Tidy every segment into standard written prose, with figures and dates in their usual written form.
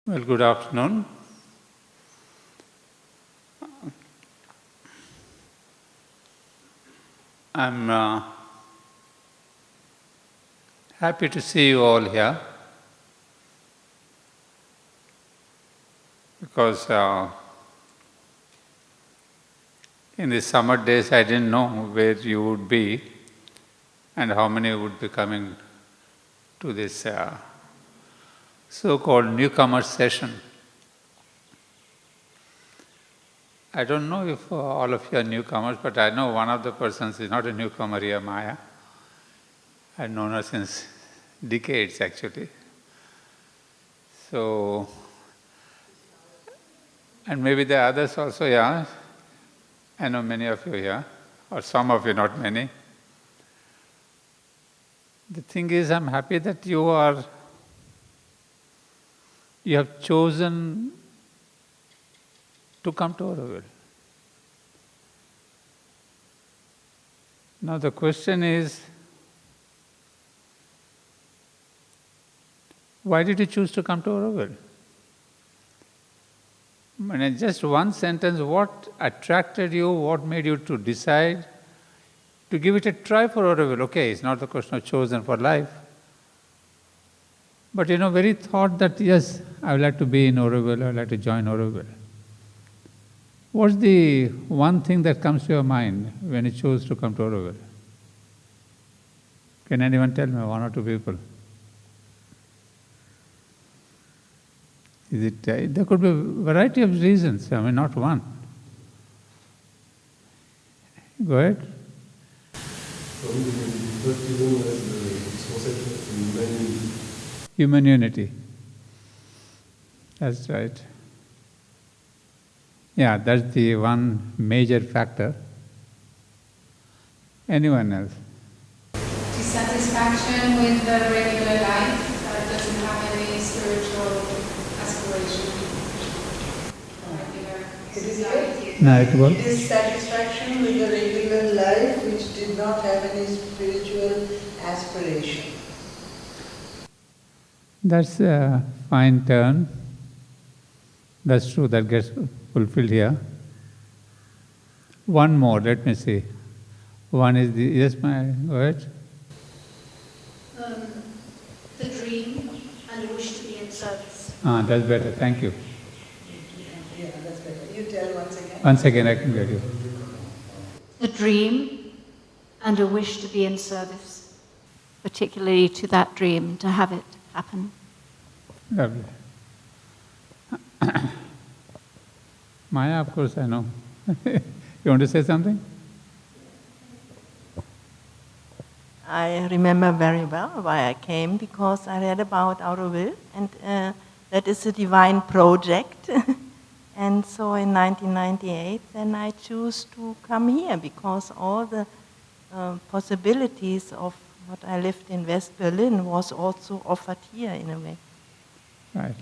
Well, good afternoon. I'm happy to see you all here because in the summer days I didn't know where you would be and how many would be coming to this so-called newcomer session. I don't know if all of you are newcomers, but I know one of the persons is not a newcomer here, Maya. I've known her since decades, actually. So, and maybe the others also, yeah. I know many of you here, or some of you, not many. The thing is, I'm happy that you have chosen to come to Auroville. Now the question is, why did you choose to come to Auroville? In just one sentence, what attracted you, what made you to decide to give it a try for Auroville? Okay, it's not the question of chosen for life. But very thought that, yes, I would like to be in Auroville, I would like to join Auroville. What's the one thing that comes to your mind when you choose to come to Auroville? Can anyone tell me, one or two people? Is it, there could be a variety of reasons, not one. Go ahead. Human unity. That's right. Yeah, that's the one major factor. Anyone else? Dissatisfaction with the regular life that doesn't have any spiritual aspiration. Dissatisfaction with the regular life which did not have any spiritual aspiration. That's a fine term. That's true, that gets fulfilled here. One more, let me see. One is the, yes, go ahead. The dream and the wish to be in service. That's better, thank you. Yeah, that's better. You tell once again. Once again, I can get you. The dream and a wish to be in service, particularly to that dream, to have it happen. Lovely. Maya, of course, I know. You want to say something? I remember very well why I came, because I read about Auroville, and that is a divine project. And so in 1998, then I chose to come here, because all the possibilities of what I lived in West Berlin was also offered here in a way. Right.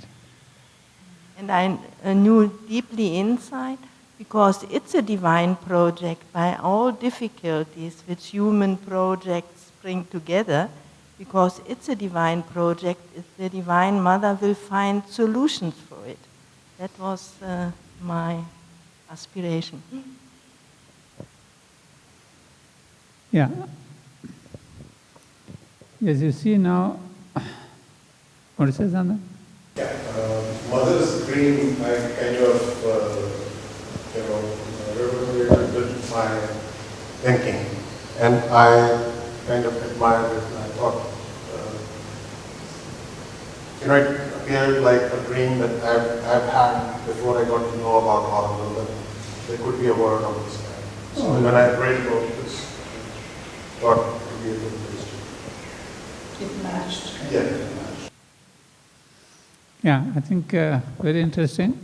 And I knew deeply inside, because it's a divine project by all difficulties which human projects bring together, because it's a divine project, the Divine Mother will find solutions for it. That was my aspiration. Yeah. Yes, you see now, want to say something? Yeah, mother's dream, I kind of, revolutionized my thinking, and I kind of admired it, and I thought, it appeared like a dream that I've had before I got to know about Auroville, that there could be a world of this kind. So when I read about this, I thought it would be a good place to. It matched. Yeah, it matched. Yeah, I think very interesting.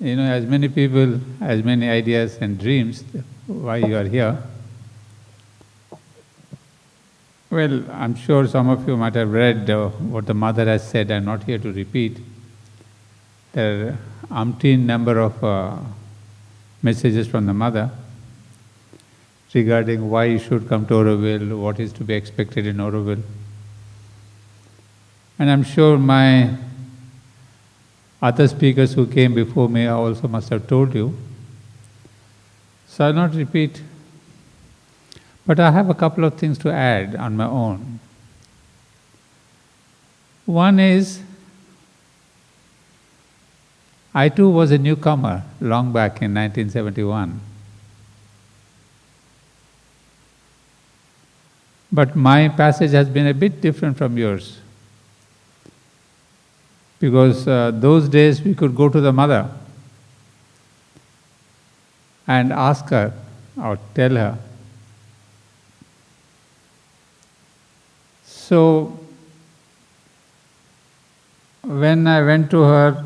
As many people, as many ideas and dreams, why you are here. Well, I'm sure some of you might have read what the mother has said. I'm not here to repeat. There are umpteen number of messages from the mother regarding why you should come to Auroville, what is to be expected in Auroville. And I'm sure my other speakers who came before me also must have told you. So I'll not repeat. But I have a couple of things to add on my own. One is, I too was a newcomer long back in 1971. But my passage has been a bit different from yours. Because those days we could go to the mother and ask her or tell her. So, when I went to her,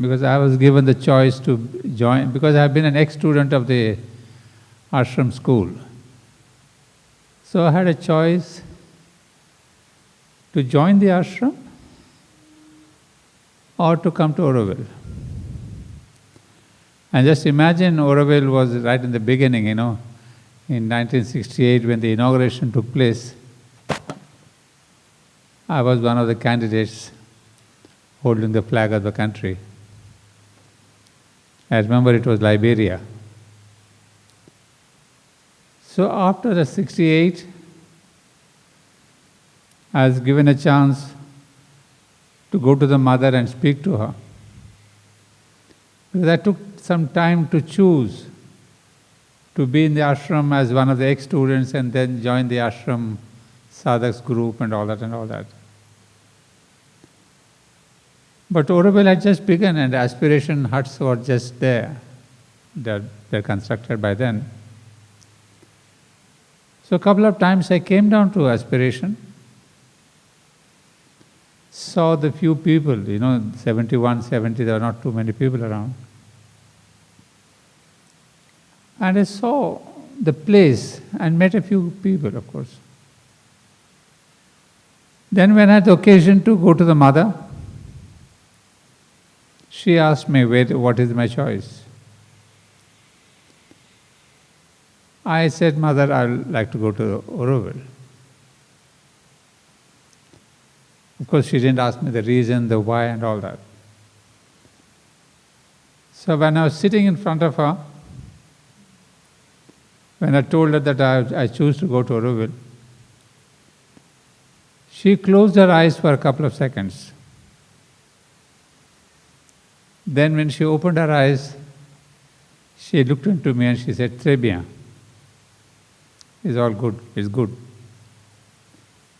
because I was given the choice to join, because I have been an ex-student of the ashram school. So I had a choice to join the ashram or to come to Auroville. And just imagine, Auroville was right in the beginning, in 1968 when the inauguration took place. I was one of the candidates holding the flag of the country. I remember it was Liberia. So after the 68, I was given a chance to go to the mother and speak to her. Because I took some time to choose to be in the ashram as one of the ex-students and then join the ashram sadhaks group and all that. But Auroville had just begun and aspiration huts were just there. They're constructed by then. So a couple of times I came down to aspiration, saw the few people, 71, 70, there were not too many people around. And I saw the place and met a few people, of course. Then when I had the occasion to go to the mother, she asked me, what is my choice? I said, Mother, I would like to go to Auroville. Of course, she didn't ask me the reason, the why, and all that. So when I was sitting in front of her, when I told her that I choose to go to Auroville, she closed her eyes for a couple of seconds. Then when she opened her eyes, she looked into me and she said, Très bien. It's all good, it's good.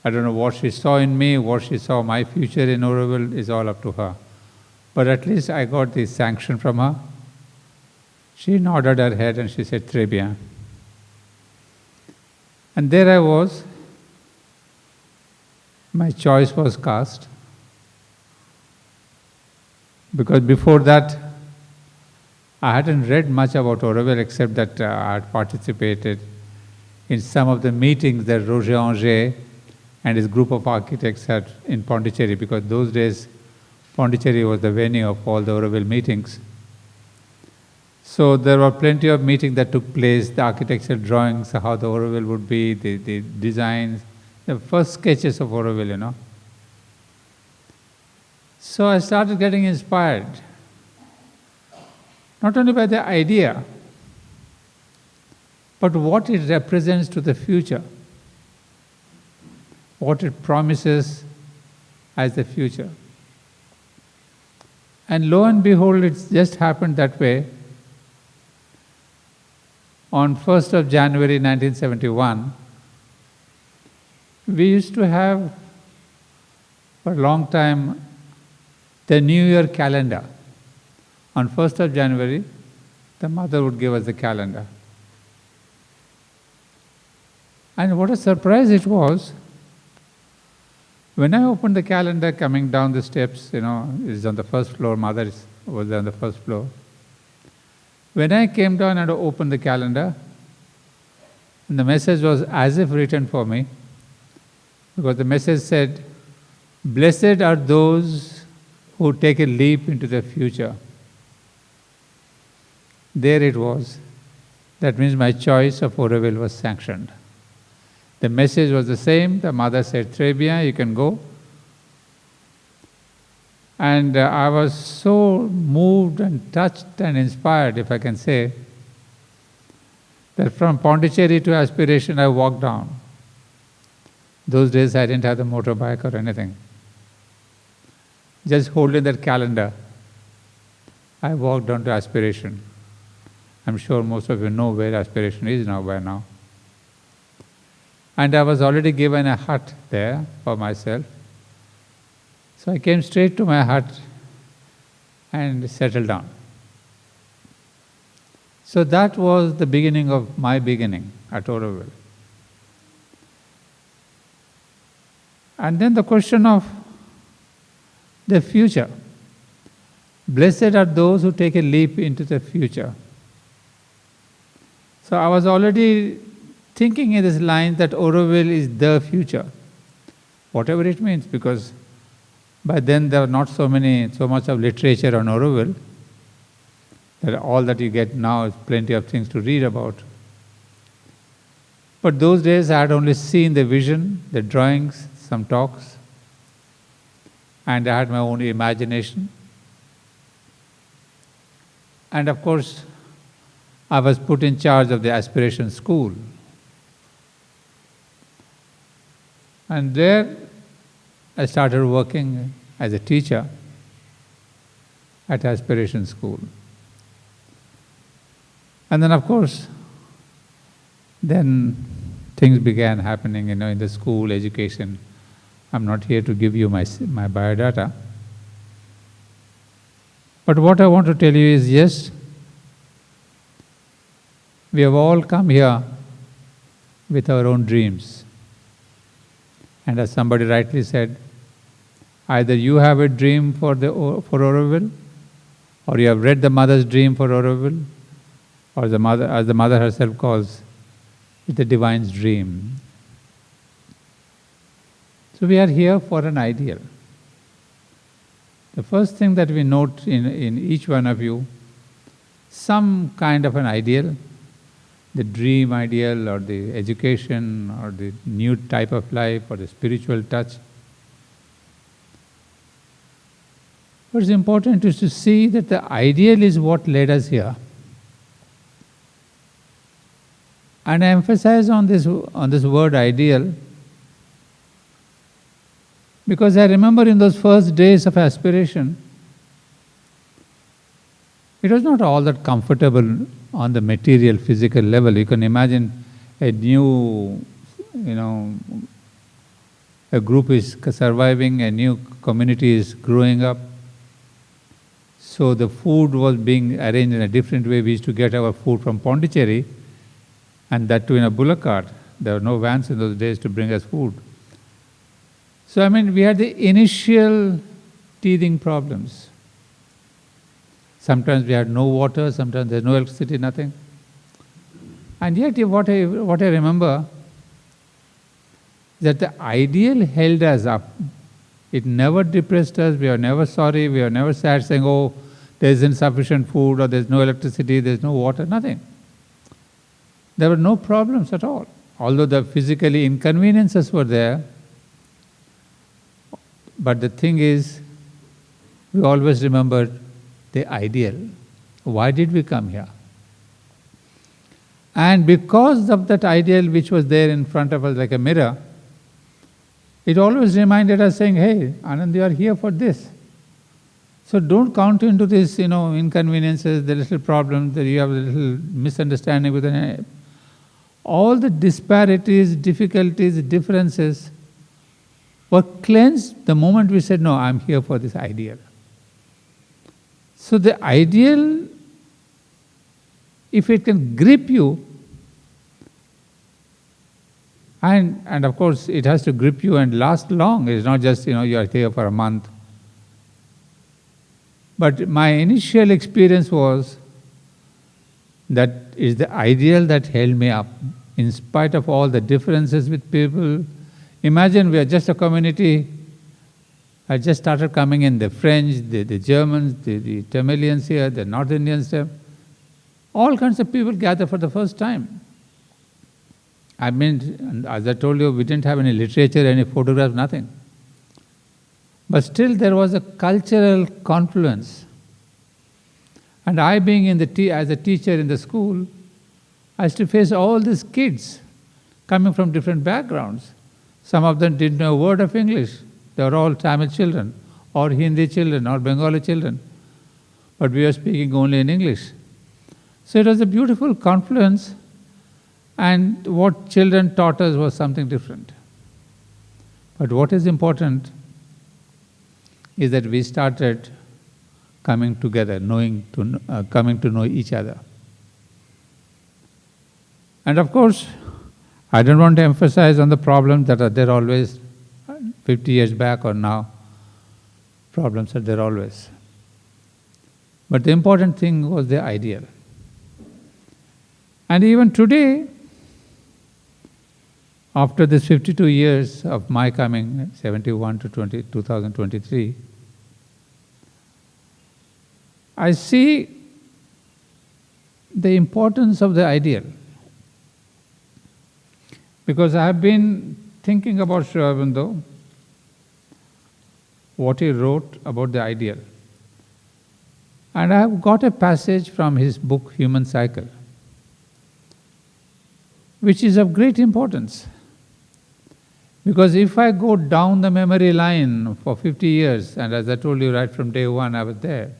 I don't know what she saw in me, what she saw my future in Auroville is all up to her. But at least I got the sanction from her. She nodded her head and she said, Très bien. And there I was. My choice was cast. Because before that, I hadn't read much about Auroville except that I had participated in some of the meetings that Roger Angers and his group of architects had in Pondicherry, because those days Pondicherry was the venue of all the Auroville meetings. So there were plenty of meetings that took place, the architectural drawings, how the Auroville would be, the designs, the first sketches of Auroville, So I started getting inspired, not only by the idea, but what it represents to the future, what it promises as the future. And lo and behold, it just happened that way. On 1st of January 1971, we used to have for a long time the New Year calendar. On 1st of January, the mother would give us the calendar. And what a surprise it was, when I opened the calendar coming down the steps, it's on the first floor, mother was on the first floor. When I came down and opened the calendar, and the message was as if written for me, because the message said, "Blessed are those who take a leap into the future." There it was. That means my choice of Auroville was sanctioned. The message was the same. The mother said, "Très bien, you can go." And I was so moved and touched and inspired, if I can say, that from Pondicherry to Aspiration I walked down. Those days I didn't have the motorbike or anything. Just holding that calendar, I walked down to Aspiration. I'm sure most of you know where Aspiration is now by now. And I was already given a hut there for myself. So I came straight to my hut and settled down. So that was the beginning of my beginning at Auroville. And then the question of the future. Blessed are those who take a leap into the future. So I was already thinking in this line that Auroville is the future, whatever it means, because by then there were not so much of literature on Auroville. That all that you get now is plenty of things to read about. But those days I had only seen the vision, the drawings, some talks, and I had my own imagination. And of course, I was put in charge of the Aspiration School. And there I started working as a teacher at Aspiration School. And then of course, then things began happening, in the school, education. I'm not here to give you my biodata. But what I want to tell you is, yes, we have all come here with our own dreams. And as somebody rightly said, either you have a dream for Auroville, or you have read the mother's dream for Auroville, or the mother, as the mother herself calls, it's the divine's dream. So we are here for an ideal. The first thing that we note in each one of you, some kind of an ideal, the dream ideal or the education or the new type of life or the spiritual touch. What's important is to see that the ideal is what led us here. And I emphasize on this word ideal because I remember in those first days of aspiration, it was not all that comfortable on the material, physical level. You can imagine a new, a group is surviving, a new community is growing up. So the food was being arranged in a different way. We used to get our food from Pondicherry, and that too in a bullock cart. There were no vans in those days to bring us food. So we had the initial teething problems. Sometimes we had no water, sometimes there's no electricity, nothing. And yet what I remember is that the ideal held us up. It never depressed us, we were never sorry, we were never sad saying, oh, there isn't sufficient food or there's no electricity, there's no water, nothing. There were no problems at all. Although the physical inconveniences were there, but the thing is, we always remembered the ideal. Why did we come here? And because of that ideal which was there in front of us like a mirror, it always reminded us saying, hey, Anand, you are here for this. So don't count into this, inconveniences, the little problems, that you have a little misunderstanding with an. All the disparities, difficulties, differences were cleansed the moment we said, no, I'm here for this ideal. So the ideal, if it can grip you, and of course it has to grip you and last long. It's not just, you are here for a month. But my initial experience was that is the ideal that held me up, in spite of all the differences with people. Imagine we are just a community. I just started coming in, the French, the Germans, the Tamilians here, the North Indians there. All kinds of people gather for the first time. As I told you, we didn't have any literature, any photographs, nothing. But still there was a cultural confluence. And I being as a teacher in the school, I used to face all these kids coming from different backgrounds. Some of them didn't know a word of English. They were all Tamil children, or Hindi children, or Bengali children. But we were speaking only in English. So it was a beautiful confluence, and what children taught us was something different. But what is important is that we started coming together, coming to know each other. And of course, I don't want to emphasize on the problems that are there always, 50 years back or now. Problems are there always. But the important thing was the ideal. And even today, after this 52 years of my coming, 71 to 2023, I see the importance of the ideal. Because I have been thinking about Sri Aurobindo, what he wrote about the ideal. And I have got a passage from his book, Human Cycle, which is of great importance. Because if I go down the memory line for 50 years, and as I told you right from day one, I was there,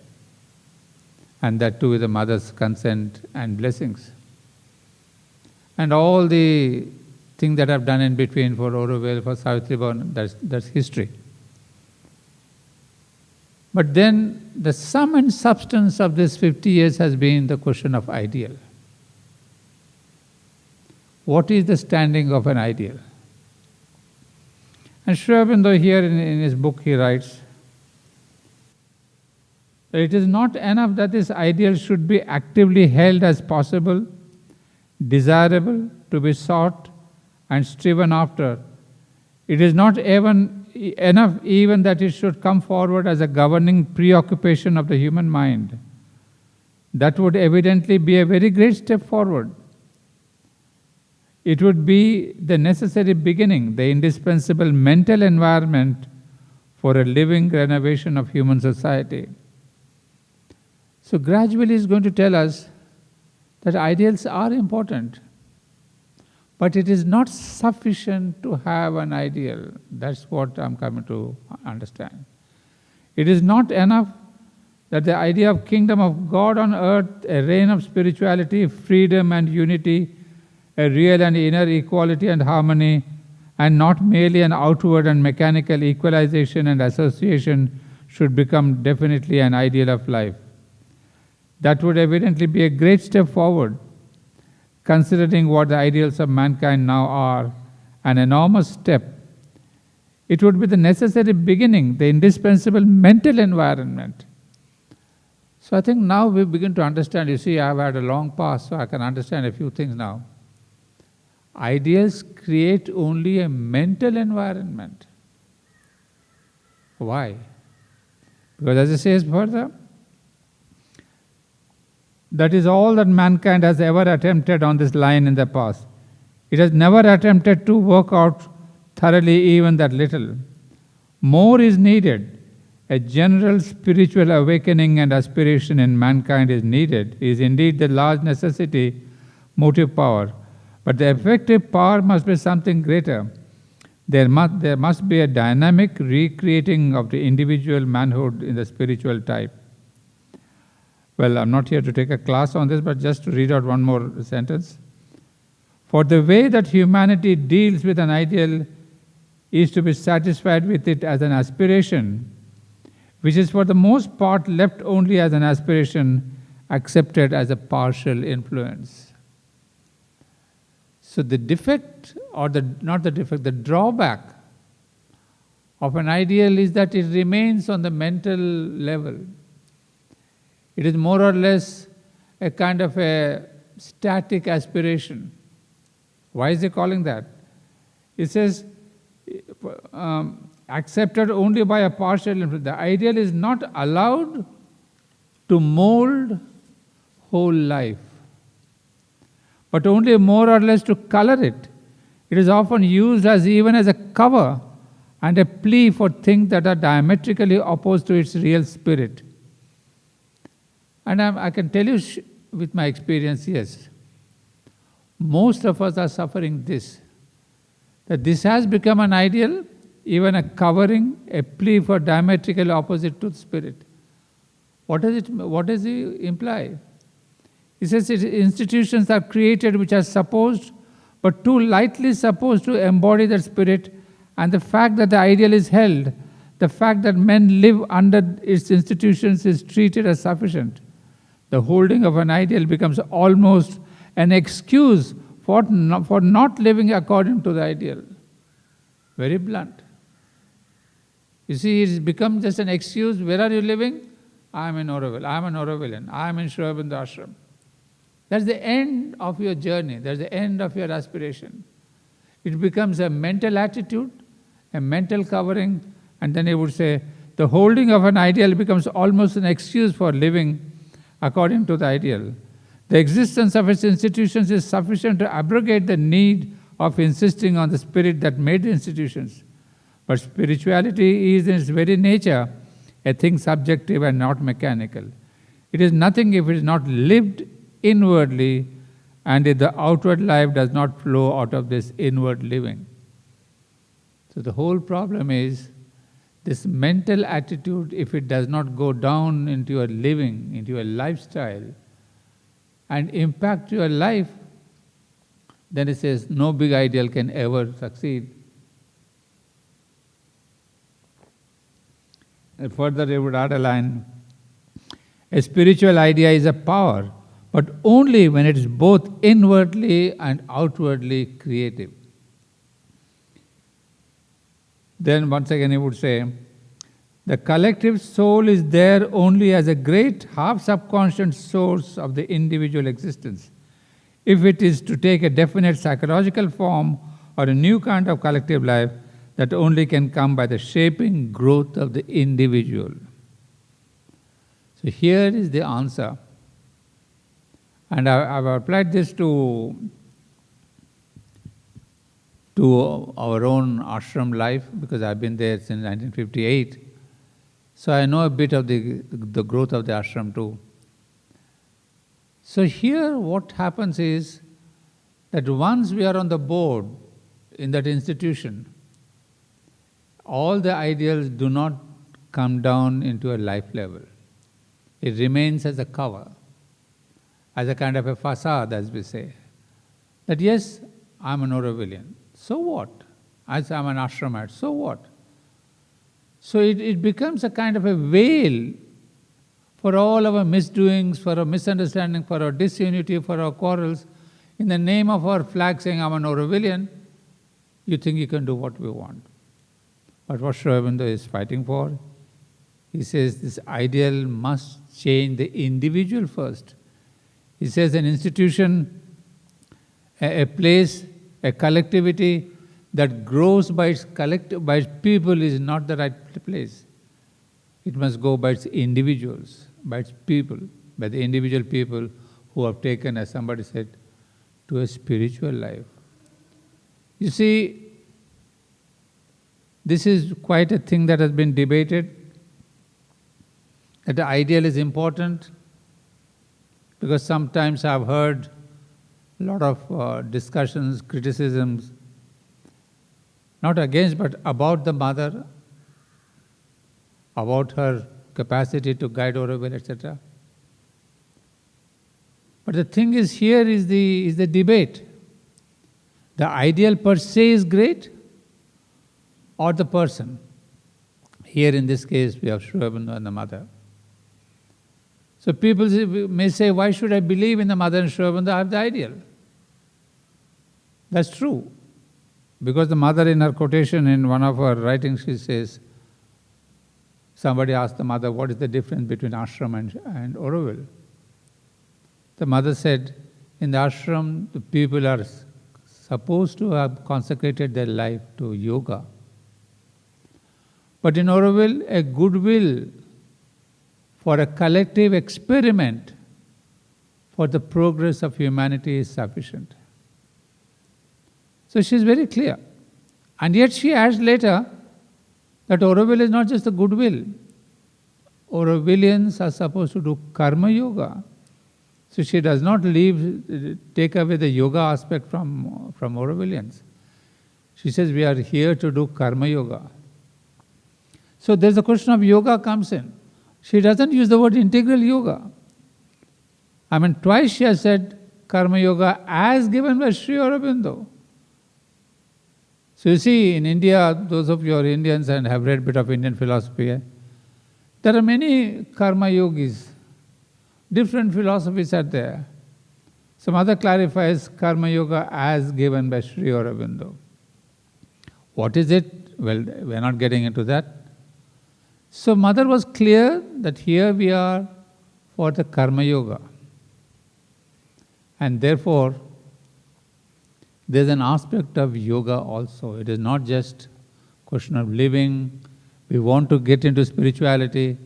and that too with the mother's consent and blessings. And all the things that I've done in between for Auroville, for Savitri, that's history. But then the sum and substance of this 50 years has been the question of ideal. What is the standing of an ideal? And Sri Aurobindo here in his book he writes, that it is not enough that this ideal should be actively held as possible, desirable, to be sought and striven after. It is not even enough even that it should come forward as a governing preoccupation of the human mind. That would evidently be a very great step forward. It would be the necessary beginning, the indispensable mental environment for a living renovation of human society. So gradually he's going to tell us that ideals are important, but it is not sufficient to have an ideal. That's what I'm coming to understand. It is not enough that the idea of kingdom of God on earth, a reign of spirituality, freedom and unity, a real and inner equality and harmony, and not merely an outward and mechanical equalization and association, should become definitely an ideal of life. That would evidently be a great step forward, considering what the ideals of mankind now are, an enormous step. It would be the necessary beginning, the indispensable mental environment. So I think now we begin to understand. You see, I've had a long past, so I can understand a few things now. Ideals create only a mental environment. Why? Because as it says further, that is all that mankind has ever attempted on this line in the past. It has never attempted to work out thoroughly even that little. More is needed. A general spiritual awakening and aspiration in mankind is needed, is indeed the large necessity, motive power. But the effective power must be something greater. There must be a dynamic recreating of the individual manhood in the spiritual type. Well, I'm not here to take a class on this, but just to read out one more sentence. For the way that humanity deals with an ideal is to be satisfied with it as an aspiration, which is for the most part left only as an aspiration, accepted as a partial influence. So the defect, or the drawback of an ideal is that it remains on the mental level. It is more or less a kind of a static aspiration. Why is he calling that? It says, accepted only by a partial influence. The ideal is not allowed to mold whole life, but only more or less to color it. It is often used even as a cover and a plea for things that are diametrically opposed to its real spirit. And I can tell you with my experience, yes, most of us are suffering this, that this has become an ideal, even a covering, a plea for diametrically opposite to the spirit. What does it imply? He says institutions are created which are supposed, but too lightly supposed to embody the spirit, and the fact that the ideal is held, the fact that men live under its institutions is treated as sufficient. The holding of an ideal becomes almost an excuse for not living according to the ideal. Very blunt. You see, it's become just an excuse. Where are you living? I am in Auroville. I am an Aurovillian. I am in Sri Aurobindo Ashram. That's the end of your journey. That's the end of your aspiration. It becomes a mental attitude, a mental covering, and then he would say, the holding of an ideal becomes almost an excuse for living according to the ideal. The existence of its institutions is sufficient to abrogate the need of insisting on the spirit that made the institutions. But spirituality is in its very nature a thing subjective and not mechanical. It is nothing if it is not lived inwardly, and if the outward life does not flow out of this inward living. So the whole problem is this mental attitude, if it does not go down into your living, into your lifestyle, and impact your life, then it says no big ideal can ever succeed. And further, they would add a line, a spiritual idea is a power, but only when it is both inwardly and outwardly creative. Then once again he would say, the collective soul is there only as a great half-subconscious source of the individual existence. If it is to take a definite psychological form or a new kind of collective life, that only can come by the shaping growth of the individual. So here is the answer. And I've applied this to our own ashram life, because I've been there since 1958. So I know a bit of the growth of the ashram too. So here what happens is that once we are on the board in that institution, all the ideals do not come down into a life level. It remains as a cover, as a kind of a facade, as we say. That yes, I'm an Aurovillian. So what? As I'm an ashramite, so what? So it becomes a kind of a veil for all our misdoings, for our misunderstanding, for our disunity, for our quarrels. In the name of our flag saying, I'm an Aurovillian, you think you can do what we want. But what Sri Aurobindo is fighting for, he says this ideal must change the individual first. He says an institution, a place, a collectivity that grows by its people is not the right place. It must go by its individuals, by its people, by the individual people who have taken, as somebody said, to a spiritual life. You see, this is quite a thing that has been debated, that the ideal is important, because sometimes I've heard a lot of discussions, criticisms, not against but about the mother, about her capacity to guide Auroville, etc. But the thing is, here is the debate. The ideal per se is great, or the person. Here in this case we have Sri Aurobindo and the mother. So people may say, why should I believe in the mother and Sri Aurobindo? I have the ideal. That's true. Because the mother, in her quotation in one of her writings, she says, somebody asked the mother, what is the difference between ashram and Auroville? The mother said, in the ashram, the people are supposed to have consecrated their life to yoga. But in Auroville, a goodwill for a collective experiment for the progress of humanity is sufficient. So she is very clear. And yet she adds later, That Auroville is not just the goodwill. Aurovillians are supposed to do karma yoga. So she does not take away the yoga aspect from Aurovillians. She says we are here to do karma yoga. So there's a question of yoga comes in. She doesn't use the word integral yoga. I mean, twice she has said karma yoga as given by Sri Aurobindo. So you see, in India, those of you are Indians and have read a bit of Indian philosophy, there are many karma yogis. Different philosophies are there. Some other clarifies karma yoga as given by Sri Aurobindo. What is it? Well, we are not getting into that. So Mother was clear that here we are for the karma yoga. And therefore, there's an aspect of yoga also. It is not just question of living. We want to get into spirituality,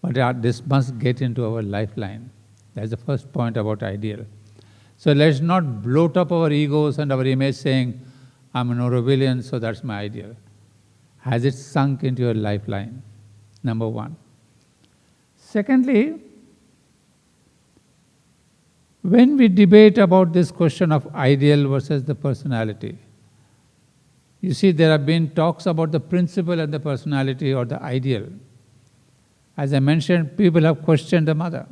but this must get into our lifeline. That's the first point about ideal. So let's not bloat up our egos and our image saying, I'm an Aurovillian, so that's my ideal. Has it sunk into your lifeline? Number one. Secondly, when we debate about this question of ideal versus the personality, you see there have been talks about the principle and the personality or the ideal. As I mentioned, people have questioned the Mother.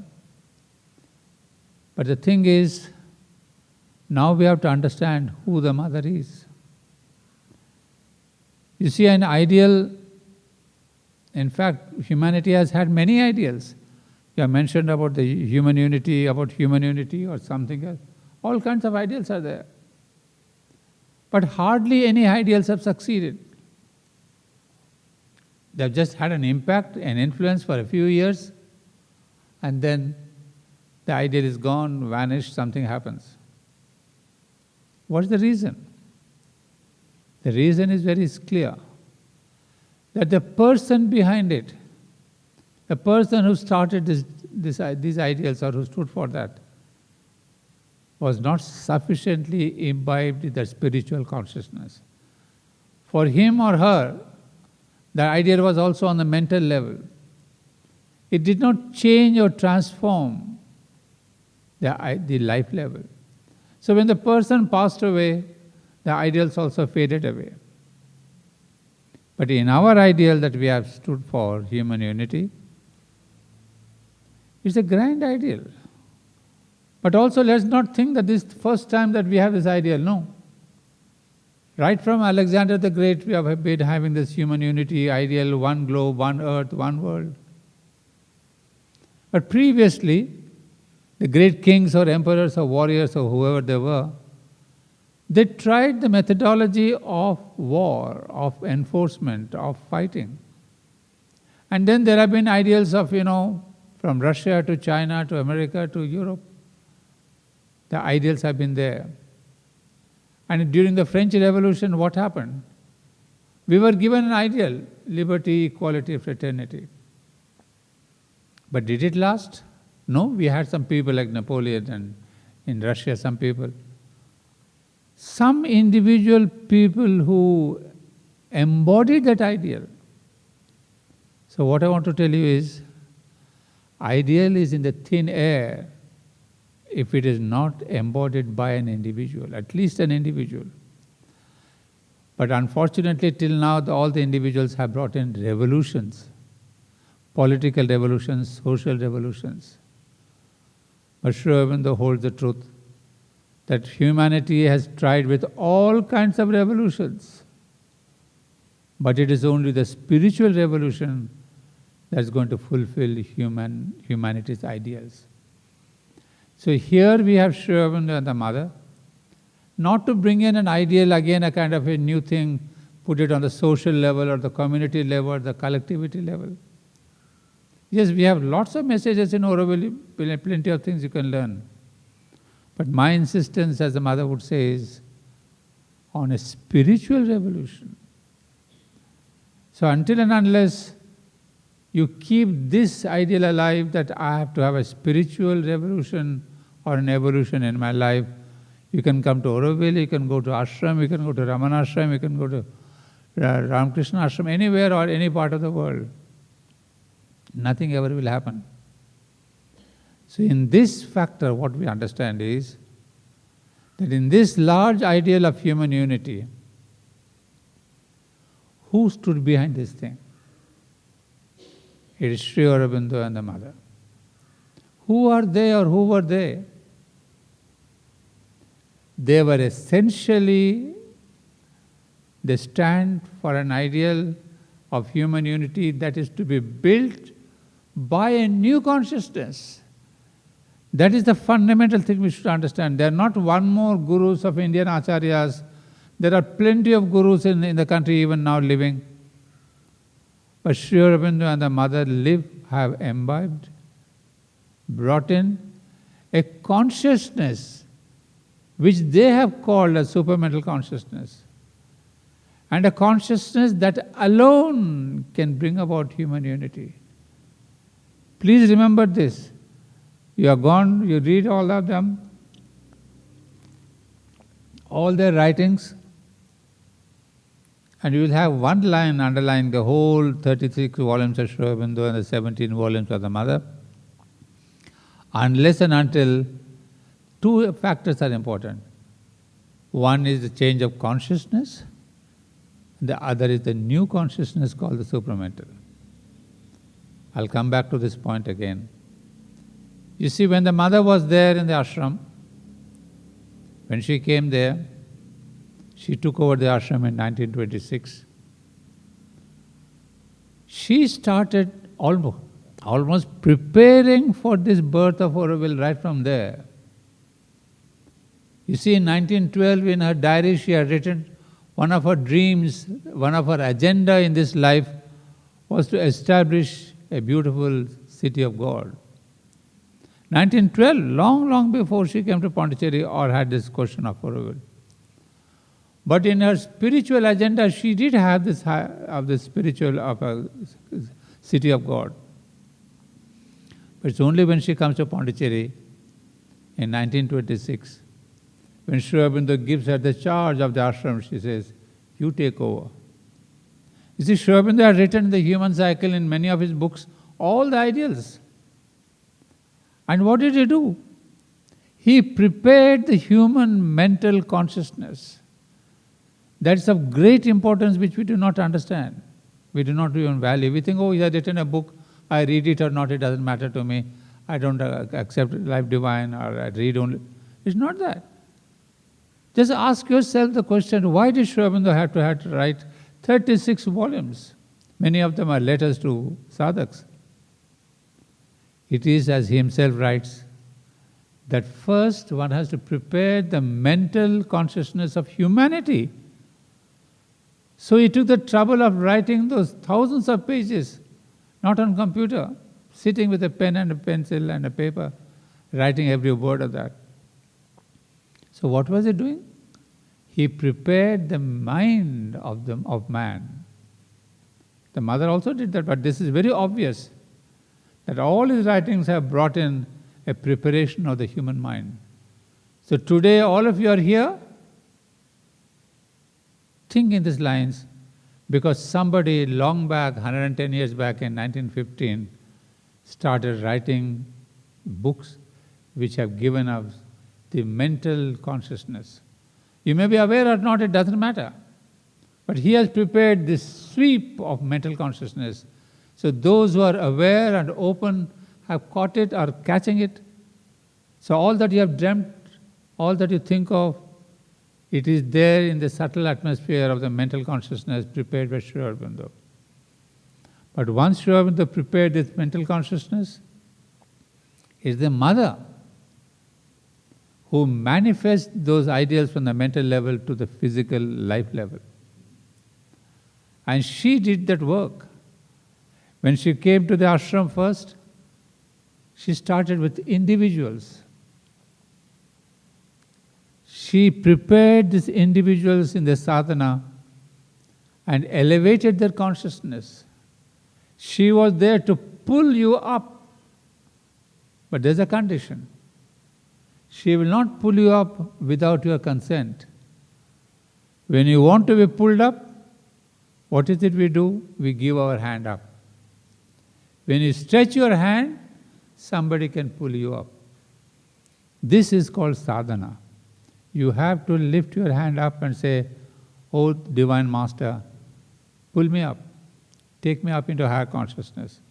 But the thing is, now we have to understand who the Mother is. You see, an ideal, in fact, humanity has had many ideals. You have mentioned about the human unity or something else. All kinds of ideals are there. But hardly any ideals have succeeded. They have just had an impact, an influence for a few years, and then the ideal is gone, vanished, something happens. What's the reason? The reason is very clear. That the person behind it, the person who started these ideals or who stood for that, was not sufficiently imbibed in the spiritual consciousness. For him or her, the ideal was also on the mental level. It did not change or transform the life level. So when the person passed away, the ideals also faded away. But in our ideal that we have stood for, human unity, it's a grand ideal. But also let's not think that this is the first time that we have this ideal. No. Right from Alexander the Great, we have been having this human unity ideal, one globe, one earth, one world. But previously, the great kings or emperors or warriors or whoever they were, they tried the methodology of war, of enforcement, of fighting. And then there have been ideals of, from Russia to China to America to Europe. The ideals have been there. And during the French Revolution, what happened? We were given an ideal, liberty, equality, fraternity. But did it last? No, we had some people like Napoleon and in Russia some people. Some individual people who embodied that ideal. So what I want to tell you is, ideal is in the thin air if it is not embodied by an individual, at least an individual. But unfortunately, till now, all the individuals have brought in revolutions, political revolutions, social revolutions. But Sri Aurobindo holds the truth that humanity has tried with all kinds of revolutions, but it is only the spiritual revolution that's going to fulfill humanity's ideals. So here we have Sri Aurobindo and the Mother, not to bring in an ideal again, a kind of a new thing, put it on the social level or the community level or the collectivity level. Yes, we have lots of messages in Auroville, plenty of things you can learn. But my insistence, as the Mother would say, is on a spiritual revolution. So until and unless you keep this ideal alive that I have to have a spiritual revolution or an evolution in my life, you can come to Auroville, you can go to ashram, you can go to Ramana ashram, you can go to Ramakrishna ashram anywhere or any part of the world, nothing ever will happen. So in this factor, what we understand is that in this large ideal of human unity, who stood behind this thing? It is Sri Aurobindo and the mother. Who are they or who were they? They were essentially, they stand for an ideal of human unity that is to be built by a new consciousness. That is the fundamental thing we should understand. There are not one more gurus of Indian acharyas. There are plenty of gurus in the country even now living. But Sri Aurobindo and the mother have imbibed, brought in a consciousness which they have called a supramental consciousness. And a consciousness that alone can bring about human unity. Please remember this. You are gone, you read all of them, all their writings, and you will have one line underlying the whole 36 volumes of Sri Aurobindo and the 17 volumes of the mother. Unless and until two factors are important. One is the change of consciousness, the other is the new consciousness called the supramental. I'll come back to this point again. You see, when the mother was there in the ashram, when she came there, she took over the ashram in 1926. She started almost preparing for this birth of Auroville right from there. You see, in 1912, in her diary, she had written one of her dreams, one of her agenda in this life was to establish a beautiful city of God. 1912, long before she came to Pondicherry or had this question of Auroville. But in her spiritual agenda, she did have this of a city of God. But it's only when she comes to Pondicherry in 1926, when Sri Aurobindo gives her the charge of the ashram, she says, "You take over." You see, Sri Aurobindo had written the human cycle in many of his books, all the ideals. And what did he do? He prepared the human mental consciousness. That's of great importance which we do not understand. We do not even value. We think, oh, he has written a book, I read it or not, it doesn't matter to me. I don't accept life divine or I read only. It's not that. Just ask yourself the question, why did Sri Aurobindo have to write 36 volumes? Many of them are letters to sadhaks. It is, as he himself writes, that first one has to prepare the mental consciousness of humanity. So he took the trouble of writing those thousands of pages, not on computer, sitting with a pen and a pencil and a paper, writing every word of that. So what was he doing? He prepared the mind of man. The mother also did that, but this is very obvious, that all his writings have brought in a preparation of the human mind. So today all of you are here, think in these lines, because somebody long back, 110 years back in 1915, started writing books which have given us the mental consciousness. You may be aware or not, it doesn't matter. But he has prepared this sweep of mental consciousness. So those who are aware and open have caught it or catching it. So all that you have dreamt, all that you think of, it is there in the subtle atmosphere of the mental consciousness prepared by Sri Aurobindo. But once Sri Aurobindo prepared this mental consciousness, it is the mother who manifests those ideals from the mental level to the physical life level. And she did that work. When she came to the ashram first, she started with individuals. She prepared these individuals in the sadhana and elevated their consciousness. She was there to pull you up. But there's a condition. She will not pull you up without your consent. When you want to be pulled up, What is it we do? We give our hand up. When you stretch your hand, somebody can pull you up. This is called sadhana. You have to lift your hand up and say, "Oh, Divine Master, pull me up. Take me up into higher consciousness."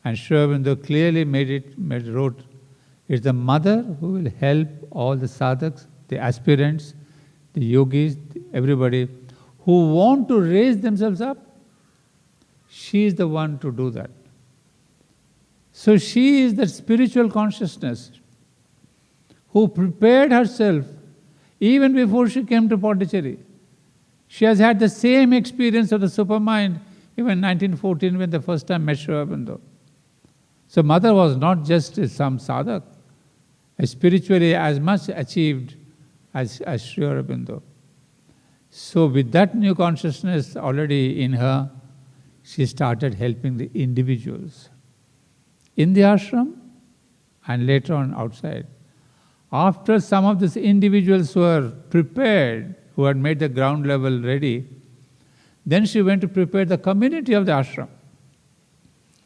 And Sri Aurobindo clearly wrote, it's the mother who will help all the sadhaks, the aspirants, the yogis, everybody who want to raise themselves up. She is the one to do that. So she is the spiritual consciousness who prepared herself even before she came to Pondicherry. She has had the same experience of the supermind even in 1914 when the first time met Sri Aurobindo. So mother was not just some sadhak, spiritually as much achieved as Sri Aurobindo. So with that new consciousness already in her, she started helping the individuals in the ashram and later on outside. After some of these individuals were prepared, who had made the ground level ready, then she went to prepare the community of the ashram.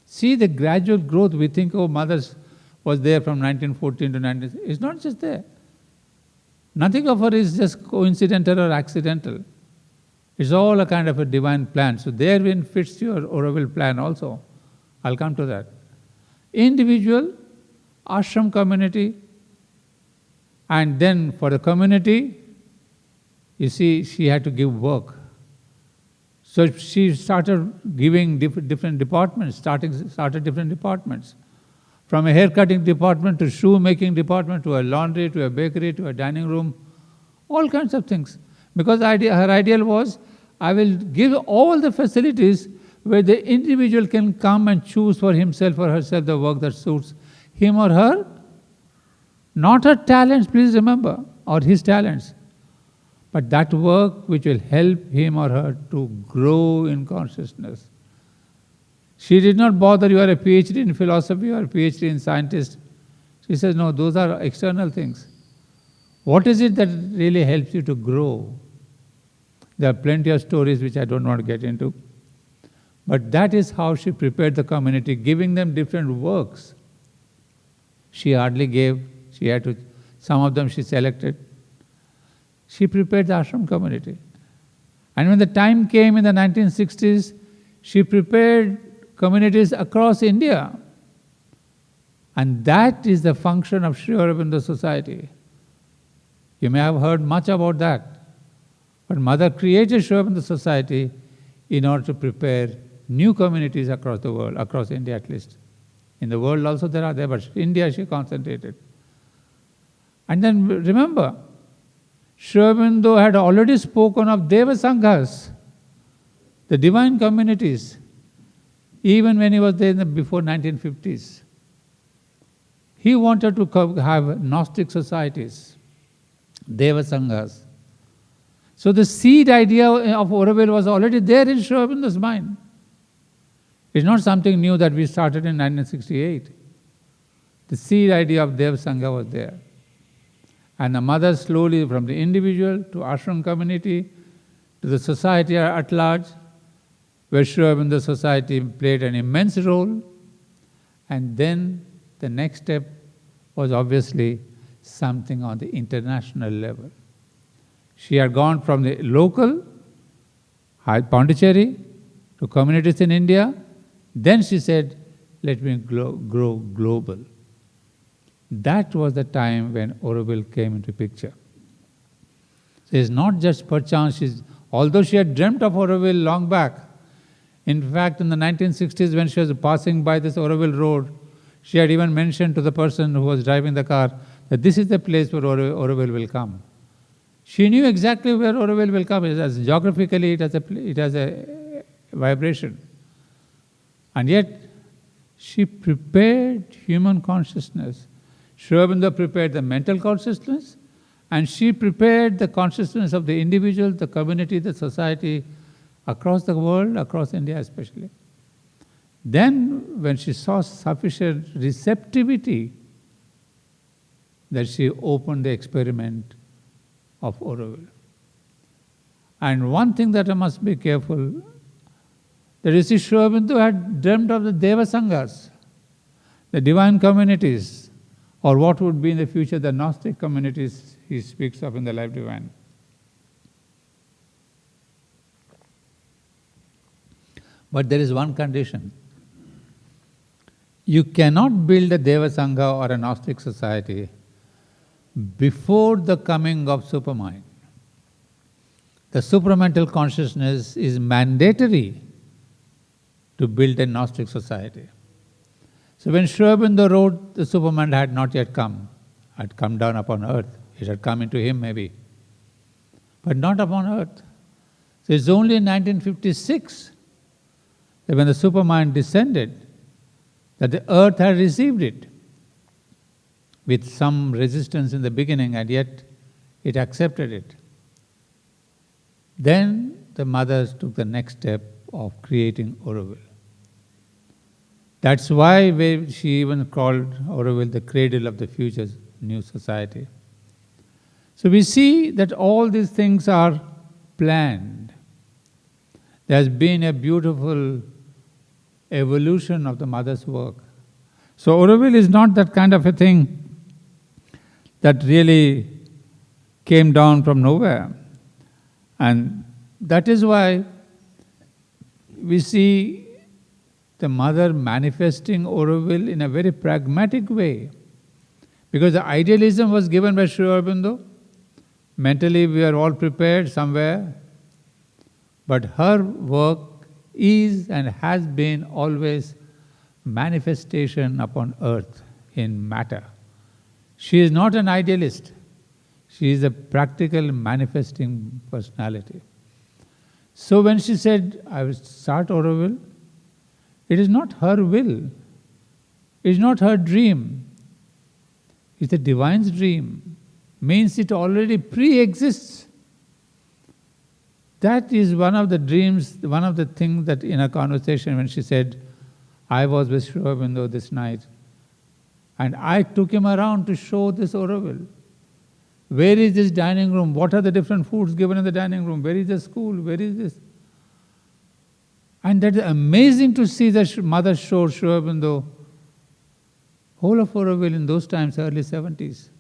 See the gradual growth. We think, oh, mothers was there from 1914 to 19... It's not just there. Nothing of her is just coincidental or accidental. It's all a kind of a divine plan. So therein fits your Auroville plan also. I'll come to that. Individual, ashram community, and then for the community, you see, she had to give work. So she started giving different departments, started different departments. From a haircutting department to shoemaking department to a laundry to a bakery to a dining room, all kinds of things. Because her ideal was, I will give all the facilities where the individual can come and choose for himself or herself the work that suits him or her. Not her talents, please remember, or his talents, but that work which will help him or her to grow in consciousness. She did not bother, you are a PhD in philosophy or a PhD in scientist. She says, no, those are external things. What is it that really helps you to grow? There are plenty of stories which I don't want to get into. But that is how she prepared the community, giving them different works. She hardly gave, she had to, some of them she selected. She prepared the ashram community. And when the time came in the 1960s, she prepared communities across India. And that is the function of Sri Aurobindo Society. You may have heard much about that. But Mother created Sri Aurobindo Society in order to prepare new communities across the world, across India at least. In the world also there are there, but India she concentrated. And then remember, Sri Aurobindo had already spoken of Deva Sanghas, the divine communities, even when he was there before 1950s. He wanted to have Gnostic societies, Deva Sanghas. So the seed idea of Auroville was already there in Sri Aurobindo's mind. It's not something new that we started in 1968. The seed idea of Deva Sangha was there. And the mother slowly, from the individual to ashram community to the society at large, where Sri Aurobindo Society played an immense role. And then the next step was obviously something on the international level. She had gone from the local, Pondicherry, to communities in India. Then she said, let me grow global. That was the time when Auroville came into picture. So it's not just perchance, although she had dreamt of Auroville long back. In fact, in the 1960s when she was passing by this Auroville road, she had even mentioned to the person who was driving the car that this is the place where Auroville will come. She knew exactly where Auroville will come. Geographically, it has a vibration. And yet, she prepared human consciousness. Sri Aurobindo prepared the mental consciousness, and she prepared the consciousness of the individual, the community, the society, across the world, across India especially. Then, when she saw sufficient receptivity, that she opened the experiment of Auroville. And one thing that I must be careful, the Rishi Sri Aurobindo had dreamt of the Deva Sanghas, the divine communities, or what would be in the future the Gnostic communities he speaks of in the Life Divine. But there is one condition. You cannot build a Deva Sangha or a Gnostic society before the coming of Supermind. The supramental consciousness is mandatory to build a Gnostic society. So when Sri Aurobindo wrote, the Supermind had not yet come. Had come down upon earth. It had come into him maybe, but not upon earth. So it's only in 1956 that when the Supermind descended, that the earth had received it with some resistance in the beginning, and yet it accepted it. Then the mothers took the next step of creating Auroville. That's why she even called Auroville the cradle of the future new society. So we see that all these things are planned. There has been a beautiful evolution of the mother's work. So Auroville is not that kind of a thing that really came down from nowhere. And that is why we see the mother manifesting Auroville in a very pragmatic way. Because the idealism was given by Sri Aurobindo. Mentally we are all prepared somewhere. But her work is and has been always manifestation upon earth in matter. She is not an idealist. She is a practical manifesting personality. So when she said, I will start Auroville, it is not her will. It is not her dream. It's the divine's dream. Means it already pre-exists. That is one of the dreams, one of the things that in a conversation when she said, I was with Sri Aurobindo this night and I took him around to show this Auroville. Where is this dining room? What are the different foods given in the dining room? Where is the school? Where is this? And that is amazing to see that mother showed Sri Aurobindo whole of Auroville in those times, early 70s.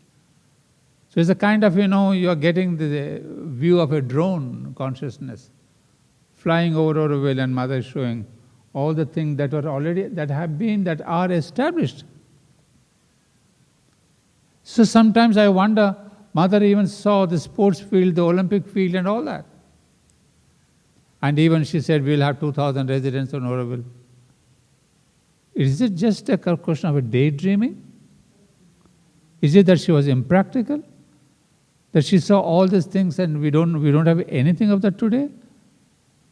So it's a kind of, you are getting the view of a drone consciousness, flying over Auroville and mother showing all the things that were already, that have been, that are established. So sometimes I wonder, mother even saw the sports field, the Olympic field and all that. And even she said, we'll have 2,000 residents on Auroville. Is it just a question of a daydreaming? Is it that she was impractical? That she saw all these things and we don't have anything of that today?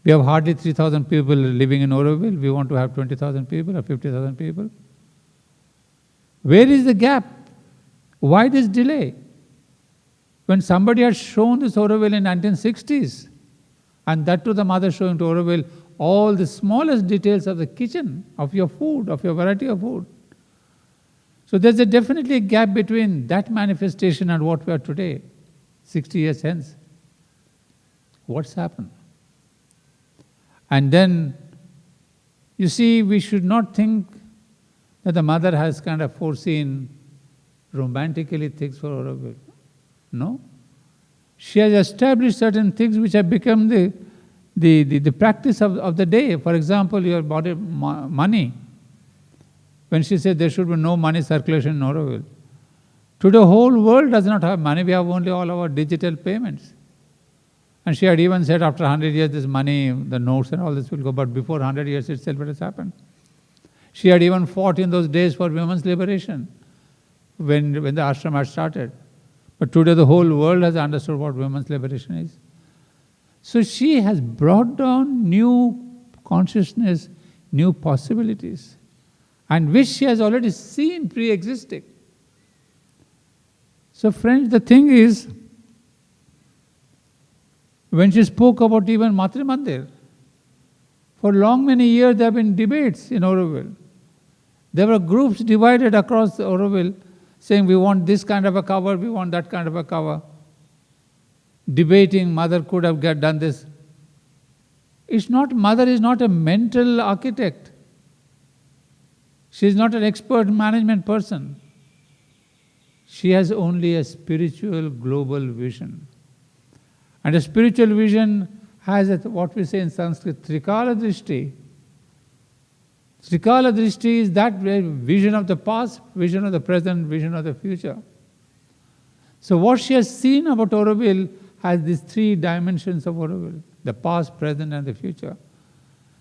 We have hardly 3,000 people living in Auroville. We want to have 20,000 people or 50,000 people. Where is the gap? Why this delay? When somebody had shown this Auroville in 1960s, and that to the mother showing to Auroville all the smallest details of the kitchen, of your food, of your variety of food. So there's definitely a gap between that manifestation and what we are today, 60 years hence. What's happened? And then, you see, we should not think that the mother has kind of foreseen romantically things for Auroville. No. She has established certain things which have become the practice of the day. For example, your body, money. When she said there should be no money circulation in Auroville. Today, the whole world does not have money. We have only all our digital payments. And she had even said after 100 years, this money, the notes and all this will go. But before 100 years itself, it has happened. She had even fought in those days for women's liberation when the ashram had started. But today the whole world has understood what women's liberation is. So she has brought down new consciousness, new possibilities, and which she has already seen pre-existing. So friends, the thing is, when she spoke about even Matri Mandir, for long many years there have been debates in Auroville. There were groups divided across Auroville saying we want this kind of a cover, we want that kind of a cover. debating mother could have done this. Mother is not a mental architect. She is not an expert management person. She has only a spiritual global vision. And a spiritual vision has what we say in Sanskrit, Trikala Drishti. Trikala Drishti is that vision of the past, vision of the present, vision of the future. So what she has seen about Auroville has these three dimensions of Auroville, the past, present and the future.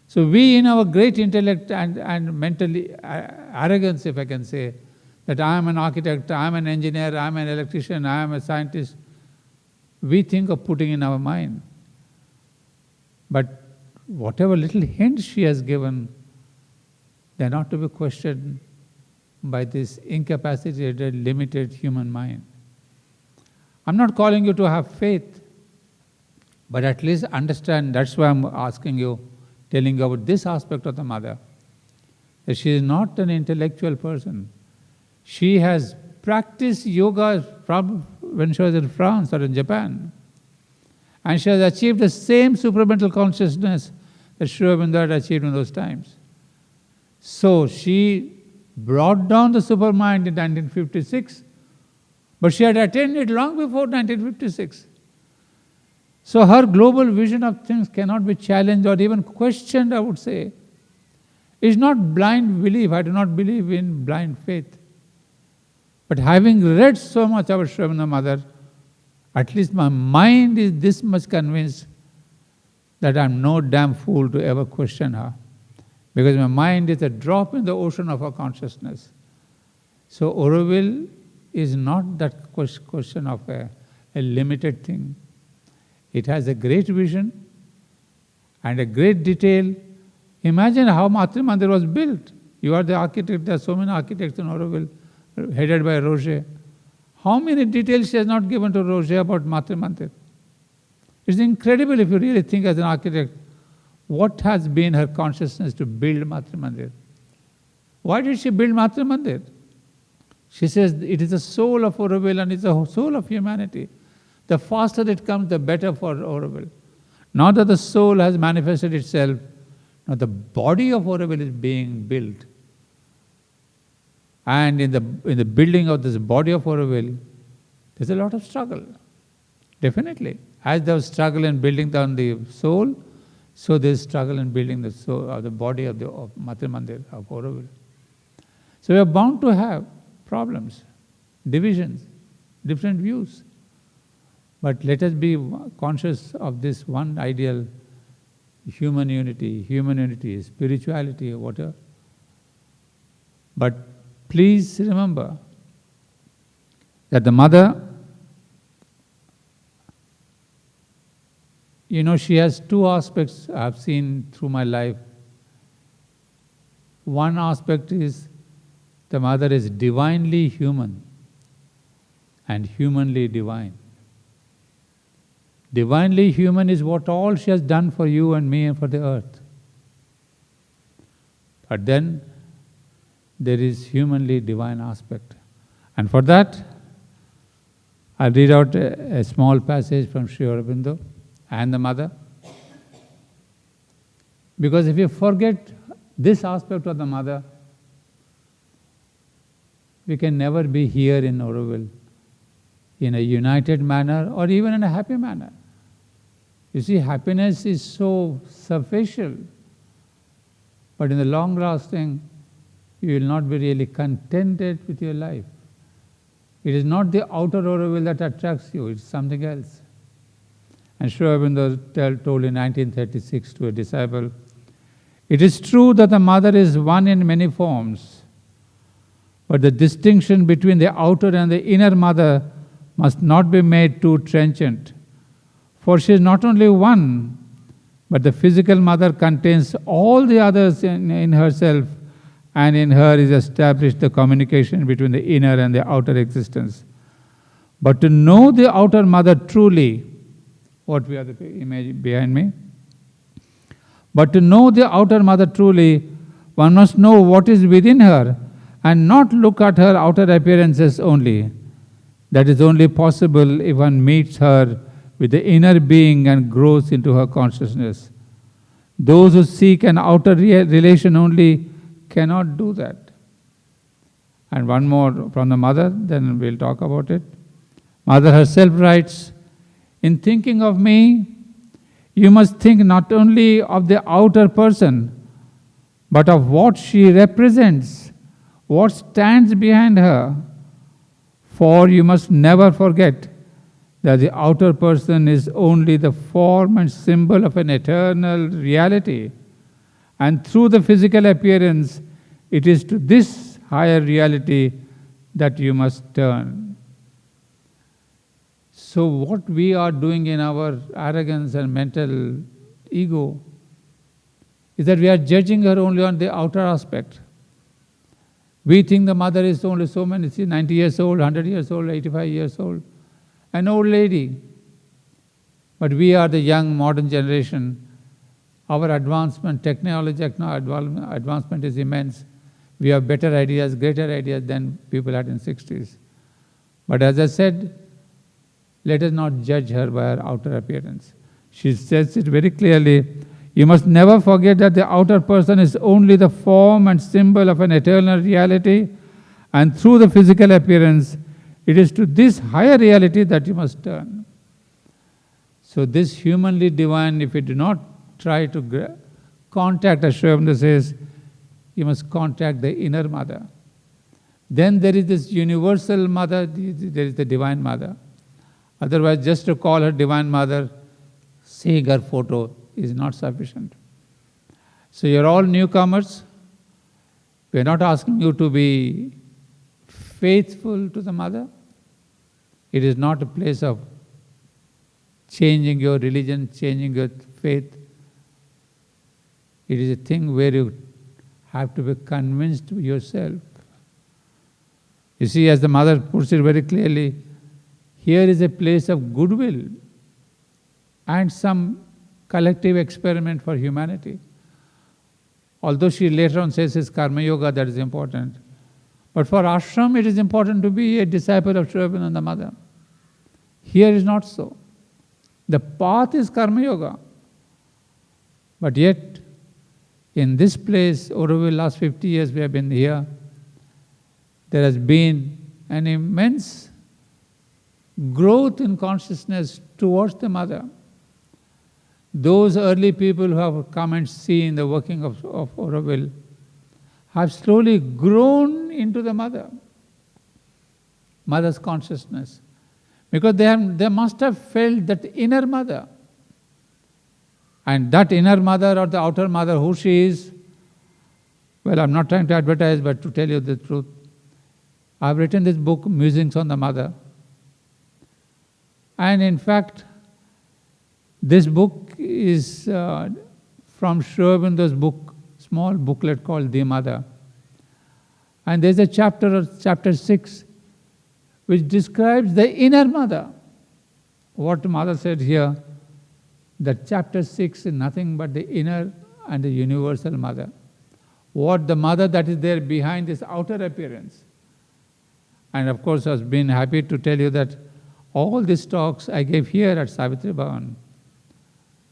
So we in our great intellect and mentally arrogance, if I can say, that I am an architect, I am an engineer, I am an electrician, I am a scientist, we think of putting in our mind. But whatever little hints she has given, they are not to be questioned by this incapacitated, limited human mind. I'm not calling you to have faith, but at least understand, that's why I'm asking you, telling you about this aspect of the mother, that she is not an intellectual person. She has practiced yoga from when she was in France or in Japan. And she has achieved the same supramental consciousness that Sri Aurobindo had achieved in those times. So she brought down the supermind in 1956, but she had attained it long before 1956. So her global vision of things cannot be challenged or even questioned, I would say. It's not blind belief. I do not believe in blind faith. But having read so much about Sri Aurobindo Mother, at least my mind is this much convinced that I'm no damn fool to ever question her. Because my mind is a drop in the ocean of her consciousness. So Auroville is not that question of a limited thing. It has a great vision and a great detail. Imagine how Matri Mandir was built. You are the architect, there are so many architects in Auroville, headed by Roger. How many details she has not given to Roger about Matri Mandir? It's incredible if you really think as an architect, what has been her consciousness to build Matri Mandir? Why did she build Matri Mandir? She says it is the soul of Auroville and it's the soul of humanity. The faster it comes, the better for Auroville. Now that the soul has manifested itself, now the body of Auroville is being built. And in the building of this body of Auroville, there's a lot of struggle. Definitely. As there was struggle in building down the soul, so there's struggle in building the soul of the body of Matri Mandir of Auroville. So we are bound to have problems, divisions, different views. But let us be conscious of this one ideal, human unity, spirituality, or whatever. But please remember that the mother, she has two aspects I have seen through my life. One aspect is the mother is divinely human and humanly divine. Divinely human is what all she has done for you and me and for the earth. But then there is humanly divine aspect. And for that, I'll read out a small passage from Sri Aurobindo and the mother. Because if you forget this aspect of the mother, we can never be here in Auroville in a united manner or even in a happy manner. You see, happiness is so superficial, but in the long lasting, you will not be really contented with your life. It is not the outer Auroville that attracts you, it's something else. And Sri Aurobindo told in 1936 to a disciple, "It is true that the mother is one in many forms, but the distinction between the outer and the inner mother must not be made too trenchant. For she is not only one, but the physical mother contains all the others in herself, and in her is established the communication between the inner and the outer existence. But to know the outer mother truly," what we have the image behind me, "but to know the outer mother truly, one must know what is within her and not look at her outer appearances only. That is only possible if one meets her with the inner being and grows into her consciousness. Those who seek an outer relation only cannot do that. And one more from the mother, then we'll talk about it. Mother herself writes, in thinking of me, you must think not only of the outer person, but of what she represents, what stands behind her. For you must never forget that the outer person is only the form and symbol of an eternal reality. And through the physical appearance, it is to this higher reality that you must turn. So what we are doing in our arrogance and mental ego is that we are judging her only on the outer aspect. We think the mother is only so many, 90 years old, 100 years old, 85 years old, an old lady. But we are the young modern generation. Our advancement, technology advancement is immense. We have better ideas, greater ideas than people had in 60s. But as I said, let us not judge her by her outer appearance. She says it very clearly, you must never forget that the outer person is only the form and symbol of an eternal reality, and through the physical appearance, it is to this higher reality that you must turn. So this humanly divine, if you do not try to contact, as Sri Aurobindo says, you must contact the inner mother. Then there is this universal mother, there is the divine mother. Otherwise, just to call her divine mother, seeing her photo is not sufficient. So you're all newcomers. We're not asking you to be faithful to the mother. It is not a place of changing your religion, changing your faith. It is a thing where you have to be convinced yourself. You see, as the mother puts it very clearly, here is a place of goodwill and some collective experiment for humanity. Although she later on says it's karma yoga that is important. But for ashram, it is important to be a disciple of Sri Aurobindo and the mother. Here is not so. The path is karma yoga. But yet, in this place, Auroville, last 50 years we have been here, there has been an immense growth in consciousness towards the mother. Those early people who have come and seen the working of Auroville have slowly grown into the mother's consciousness. Because they must have felt that inner mother. And that inner mother or the outer mother, who she is, well, I'm not trying to advertise, but to tell you the truth. I've written this book, Musings on the Mother. And in fact, this book is from Sri Aurobindo's book, small booklet called The Mother. And there's a chapter 6, which describes the inner mother. What the mother said here, that chapter 6 is nothing but the inner and the universal mother. What the mother that is there behind this outer appearance. And of course, I've been happy to tell you that all these talks I gave here at Savitri Bhavan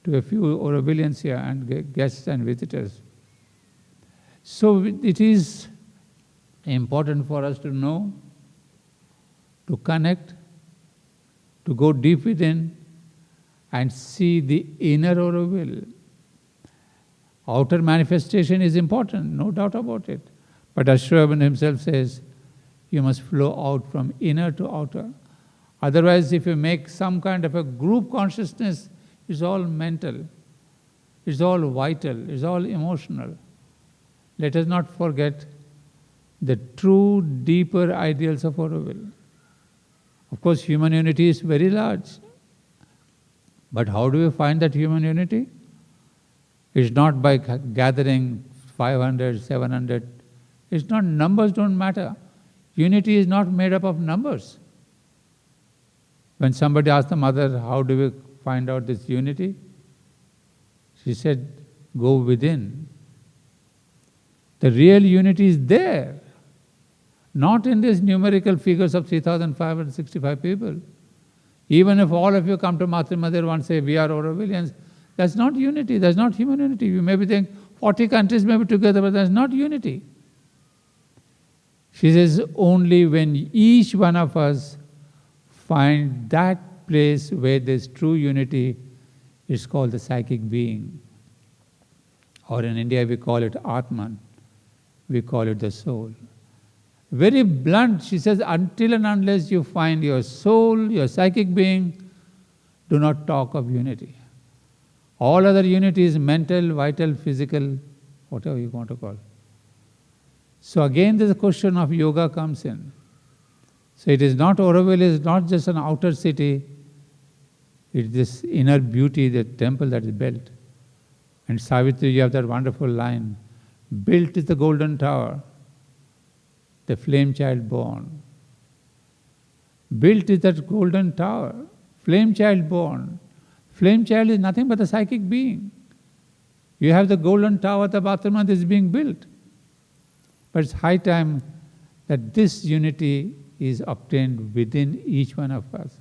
to a few Aurovillians here and guests and visitors. So it is important for us to know, to connect, to go deep within and see the inner Auroville. Outer manifestation is important, no doubt about it. But as Sri Aurobindo himself says, you must flow out from inner to outer. Otherwise, if you make some kind of a group consciousness, it's all mental, it's all vital, it's all emotional. Let us not forget the true, deeper ideals of Auroville. Of course, human unity is very large. But how do we find that human unity? It's not by gathering 500, 700. It's not, numbers don't matter. Unity is not made up of numbers. When somebody asked the mother, how do we find out this unity? She said, go within. The real unity is there, not in these numerical figures of 3,565 people. Even if all of you come to Matra Mandir and say, we are Aurovillians, that's not unity, that's not human unity. You maybe think 40 countries may be together, but that's not unity. She says, only when each one of us find that place where there's true unity, it's called the psychic being. Or in India we call it Atman, we call it the soul. Very blunt, she says, until and unless you find your soul, your psychic being, do not talk of unity. All other unity is mental, vital, physical, whatever you want to call. So again, this question of yoga comes in. So it is not, Auroville is not just an outer city, it's this inner beauty, the temple that is built. And Savitri, you have that wonderful line, built is the golden tower, the flame child born. Built is that golden tower, flame child born. Flame child is nothing but a psychic being. You have the golden tower, the Bhavan is being built. But it's high time that this unity is obtained within each one of us.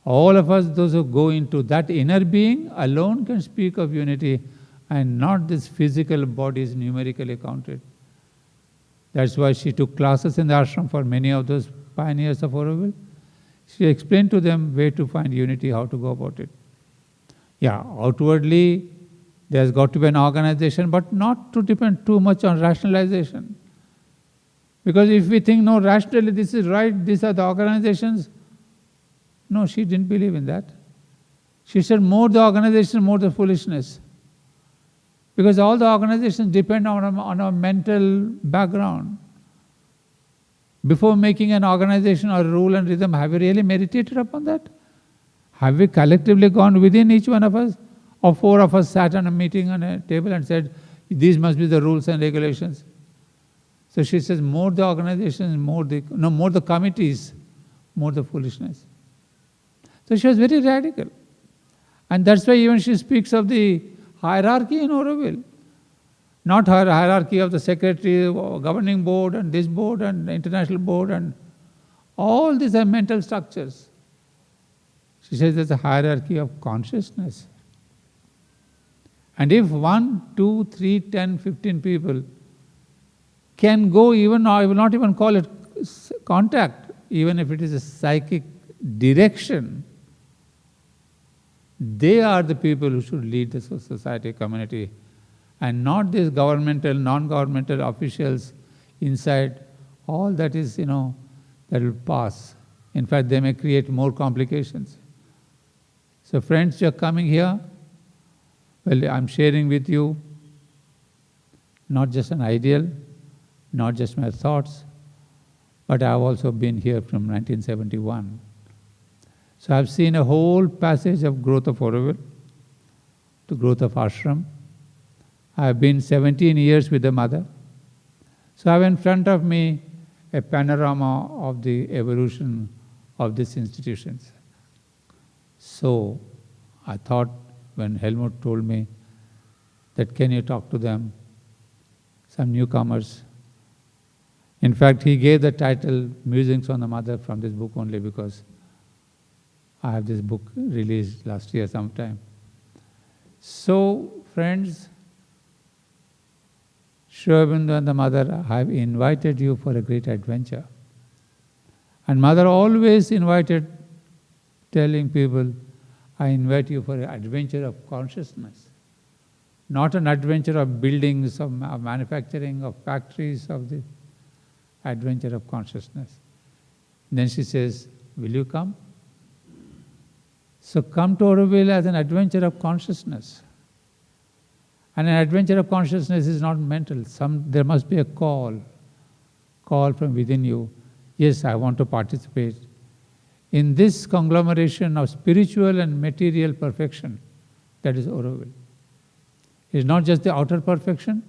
All of us, those who go into that inner being, alone can speak of unity, and not this physical bodies numerically counted. That's why she took classes in the ashram for many of those pioneers of Auroville. She explained to them where to find unity, how to go about it. Yeah, outwardly there's got to be an organization, but not to depend too much on rationalization. Because if we think, no, rationally this is right, these are the organizations, no, she didn't believe in that. She said, more the organization, more the foolishness. Because all the organizations depend on our mental background. Before making an organization or rule and rhythm, have we really meditated upon that? Have we collectively gone within each one of us? Or 4 of us sat on a meeting on a table and said, these must be the rules and regulations. So she says, more the organizations, more the committees, more the foolishness. So she was very radical. And that's why even she speaks of the hierarchy in Auroville. Not her hierarchy of the secretary, or governing board, and this board, and the international board, and all these are mental structures. She says there's a hierarchy of consciousness. And if 1, 2, 3, 10, 15 people can go even, I will not even call it contact, even if it is a psychic direction, they are the people who should lead the society, community, and not these governmental, non-governmental officials inside. All that is, that will pass. In fact, they may create more complications. So friends, you are coming here. Well, I'm sharing with you not just an ideal, not just my thoughts, but I've also been here from 1971. So I've seen a whole passage of growth of Auroville, to growth of ashram. I've been 17 years with the mother. So I have in front of me a panorama of the evolution of these institutions. So I thought, when Helmut told me that can you talk to them, some newcomers. In fact, he gave the title Musings on the Mother from this book only because I have this book released last year sometime. So, friends, Sri Aurobindo and the Mother, I have invited you for a great adventure. And Mother always invited, telling people, I invite you for an adventure of consciousness. Not an adventure of buildings, of manufacturing, of factories, of the adventure of consciousness. Then she says, will you come? So come to Auroville as an adventure of consciousness. And an adventure of consciousness is not mental. There must be a call from within you. Yes, I want to participate in this conglomeration of spiritual and material perfection that is Auroville. It's not just the outer perfection,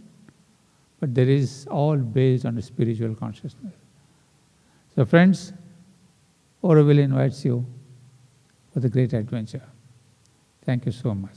but there is all based on a spiritual consciousness. So friends, Auroville invites you for the great adventure. Thank you so much.